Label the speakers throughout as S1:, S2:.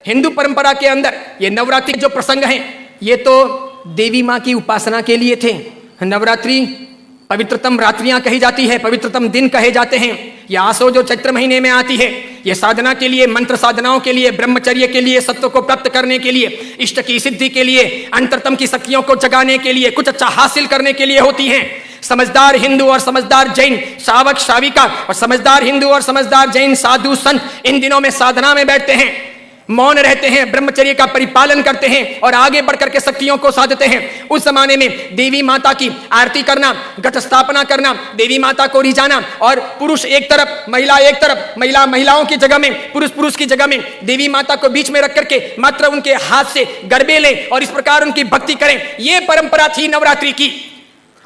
S1: हिंदू परंपरा के अंदर ये नवरात्रि जो प्रसंग हैं ये तो देवी माँ की उपासना के लिए थे। नवरात्रि पवित्रतम रात्रियां कही जाती है, पवित्रतम दिन कहे जाते हैं। ये आसो जो चैत्र महीने में आती है, ये साधना के लिए, मंत्र साधनाओं के लिए, ब्रह्मचर्य के लिए, सत्व को प्राप्त करने के लिए, इष्ट की सिद्धि के लिए, अंतरतम की शक्तियों को जगाने के लिए, कुछ अच्छा हासिल करने के लिए होती हैं। समझदार हिंदू और समझदार जैन श्रावक श्राविका और समझदार हिंदू और समझदार जैन साधु संत इन दिनों में साधना में बैठते हैं, मौन रहते हैं, ब्रह्मचर्य का परिपालन करते हैं और आगे बढ़कर के शक्तियों को साधते हैं। उस जमाने में देवी माता की आरती करना, घट स्थापना करना, देवी माता को रिझाना और पुरुष एक तरफ महिला एक तरफ, महिलाओं की जगह में पुरुष की जगह में देवी माता को बीच में रख करके मात्र उनके हाथ से गरबे लें और इस प्रकार उनकी भक्ति करें, यह परंपरा थी नवरात्रि की।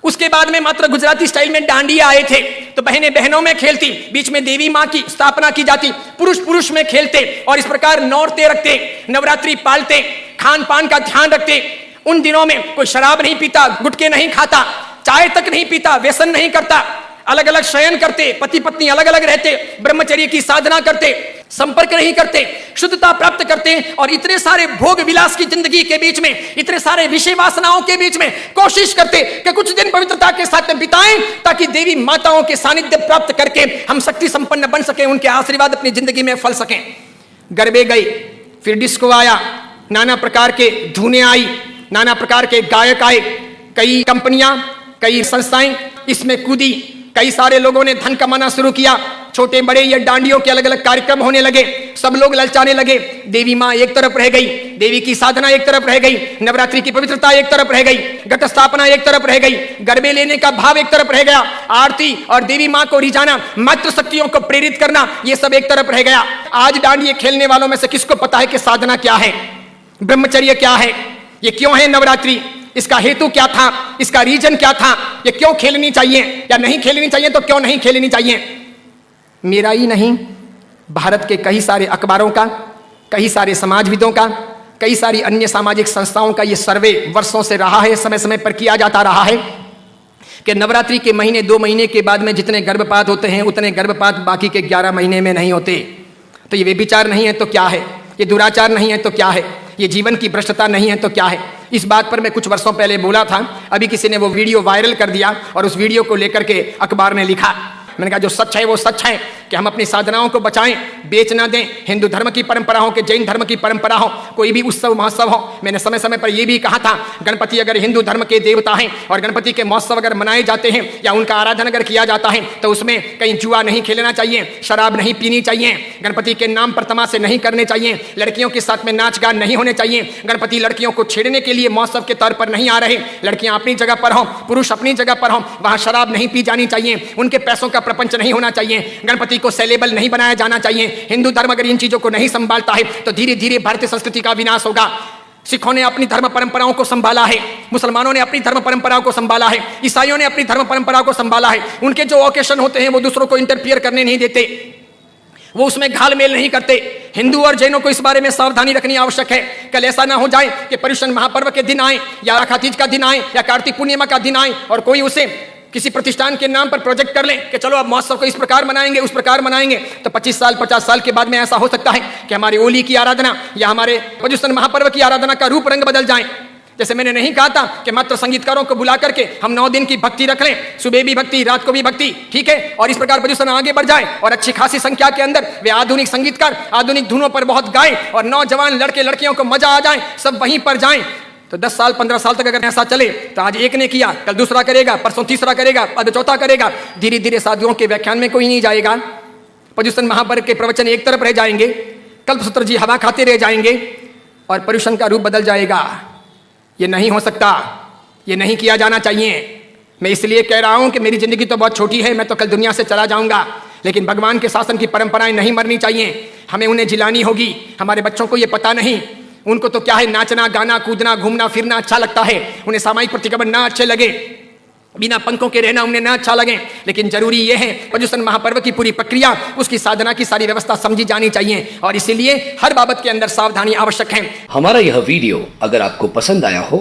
S1: उसके बाद में मात्र गुजराती स्टाइल में डांडिया आए थे, तो बहनें बहनों में खेलती, बीच में देवी माँ की स्थापना की जाती, पुरुष में खेलते और इस प्रकार नौरते रखते, नवरात्रि पालते, खान पान का ध्यान रखते। उन दिनों में कोई शराब नहीं पीता, गुटखे नहीं खाता, चाय तक नहीं पीता, व्यसन नहीं करता, अलग अलग शयन करते, पति पत्नी अलग अलग रहते, ब्रह्मचर्य की साधना करते, संपर्क नहीं करते, शुद्धता प्राप्त करते और इतने सारे भोग विलास की जिंदगी के बीच में, इतने सारे विषय वासनाओं के बीच में कोशिश करते कि कुछ दिन पवित्रता के साथ बिताएं ताकि देवी माताओं के सानिध्य प्राप्त करके हम शक्ति संपन्न बन सके, उनके आशीर्वाद अपनी जिंदगी में फल सकें। गरबे गए, फिर डिस्को आया, नाना प्रकार के धुनें आई, नाना प्रकार के गायक आए, कई कंपनियां, कई संस्थाएं इसमें कूदी, कई सारे लोगों ने धन कमाना शुरू किया, छोटे बड़े ये डांडियों के अलग अलग कार्यक्रम होने लगे, सब लोग ललचाने लगे। देवी माँ एक तरफ रह गई, देवी की साधना एक तरफ रह गई, नवरात्रि की पवित्रता एक तरफ रह गई, घट स्थापना एक तरफ रह गई, गरबे लेने का भाव एक तरफ रह गया, आरती और देवी माँ को रिझाना, मातृ शक्तियों को प्रेरित करना, ये सब एक तरफ रह गया। आज डांडिये खेलने वालों में से किसको पता है कि साधना क्या है, ब्रह्मचर्य क्या है, ये क्यों है नवरात्रि, इसका हेतु क्या था, इसका रीजन क्या था, ये क्यों खेलनी चाहिए या नहीं खेलनी चाहिए, तो क्यों नहीं खेलनी चाहिए। मेरा ही नहीं, भारत के कई सारे अखबारों का, कई सारे समाजविदों का, कई सारी अन्य सामाजिक संस्थाओं का ये सर्वे वर्षों से रहा है, समय समय पर किया जाता रहा है कि नवरात्रि के महीने 2 महीने के बाद में जितने गर्भपात होते हैं उतने गर्भपात बाकी के 11 महीने में नहीं होते। तो ये व्यभिचार नहीं है तो क्या है, ये दुराचार नहीं है तो क्या है, ये जीवन की भ्रष्टता नहीं है तो क्या है। इस बात पर मैं कुछ वर्षों पहले बोला था, अभी किसी ने वो वीडियो वायरल कर दिया और उस वीडियो को लेकर के अखबार ने लिखा। मैंने कहा जो सच है वो सच है कि हम अपनी साधनाओं को बचाएं, बेच ना दें। हिंदू धर्म की परंपरा हो कि जैन धर्म की परंपरा हो, कोई भी उत्सव महोत्सव हो, मैंने समय समय पर यह भी कहा था गणपति अगर हिंदू धर्म के देवता हैं और गणपति के महोत्सव अगर मनाए जाते हैं या उनका आराधन अगर किया जाता है तो उसमें कहीं जुआ नहीं खेलना चाहिए, शराब नहीं पीनी चाहिए, गणपति के नाम पर तमाशे नहीं करने चाहिए, लड़कियों के साथ में नाच गान नहीं होने चाहिए, गणपति लड़कियों को छेड़ने के लिए महोत्सव के तौर पर नहीं आ रहे, लड़कियां अपनी जगह पर हों, पुरुष अपनी जगह पर हों, वहां शराब नहीं पी जानी चाहिए, उनके पैसों का प्रपंच नहीं होना चाहिए, गणपति को सेलेबल नहीं बनाया जाना चाहिए। हिंदू धर्म अगर इन चीजों को नहीं संभालता है तो धीरे धीरे भारतीय संस्कृति का विनाश होगा। सिखों ने अपनी धर्म परंपराओं को संभाला है, मुसलमानों ने अपनी धर्म परंपराओं को संभाला है, ईसाइयों ने अपनी धर्म परंपराओं को संभाला है। उनके जो ओकेशन होते हैं वो दूसरों को इंटरफियर करने नहीं देते, वो उसमें घालमेल नहीं करते। हिंदू और जैनों को इस बारे में सावधानी रखनी आवश्यक है। कल ऐसा ना हो जाए कि पर्युषण महापर्व के दिन आए या आखा तीज का दिन आए या कार्तिक पूर्णिमा का दिन आए और कोई उसे किसी प्रतिष्ठान के नाम पर प्रोजेक्ट कर लें कि चलो अब महोत्सव को इस प्रकार मनाएंगे, उस प्रकार मनाएंगे, तो 25 साल 50 साल के बाद में ऐसा हो सकता है कि हमारी होली की आराधना या हमारे पर्युषण महापर्व की आराधना का रूप रंग बदल जाए। जैसे मैंने नहीं कहा था कि मात्र संगीतकारों को बुला करके हम 9 दिन की भक्ति रख लें, सुबह भी भक्ति, रात को भी भक्ति, ठीक है, और इस प्रकार पर्युषण आगे बढ़ जाए और अच्छी खासी संख्या के अंदर वे आधुनिक संगीतकार आधुनिक धुनों पर बहुत गाएं और नौजवान लड़के लड़कियों को मजा आ जाए, सब वहीं पर जाएं। तो 10 साल 15 साल तक अगर ऐसा चले तो आज एक ने किया, कल दूसरा करेगा, परसों तीसरा करेगा, अब चौथा करेगा, धीरे धीरे साधुओं के व्याख्यान में कोई नहीं जाएगा, पर्युषण महापर्व के प्रवचन एक तरफ रह जाएंगे, कल्पसूत्र जी हवा खाते रह जाएंगे और पर्युषण का रूप बदल जाएगा। ये नहीं हो सकता, ये नहीं किया जाना चाहिए। मैं इसलिए कह रहा हूं कि मेरी जिंदगी तो बहुत छोटी है, मैं तो कल दुनिया से चला जाऊंगा, लेकिन भगवान के शासन की परंपराएं नहीं मरनी चाहिए, हमें उन्हें जिलानी होगी। हमारे बच्चों को ये पता नहीं, उनको तो क्या है, नाचना गाना कूदना घूमना फिरना अच्छा लगता है, उन्हें सामाजिक प्रतिक्रमण ना अच्छे लगे, बिना पंखों के रहना उन्हें ना अच्छा लगे, लेकिन जरूरी यह है पर्युषण महापर्व की पूरी प्रक्रिया, उसकी साधना की सारी व्यवस्था समझी जानी चाहिए और इसीलिए हर बाबत के अंदर सावधानी आवश्यक है।
S2: हमारा यह वीडियो अगर आपको पसंद आया हो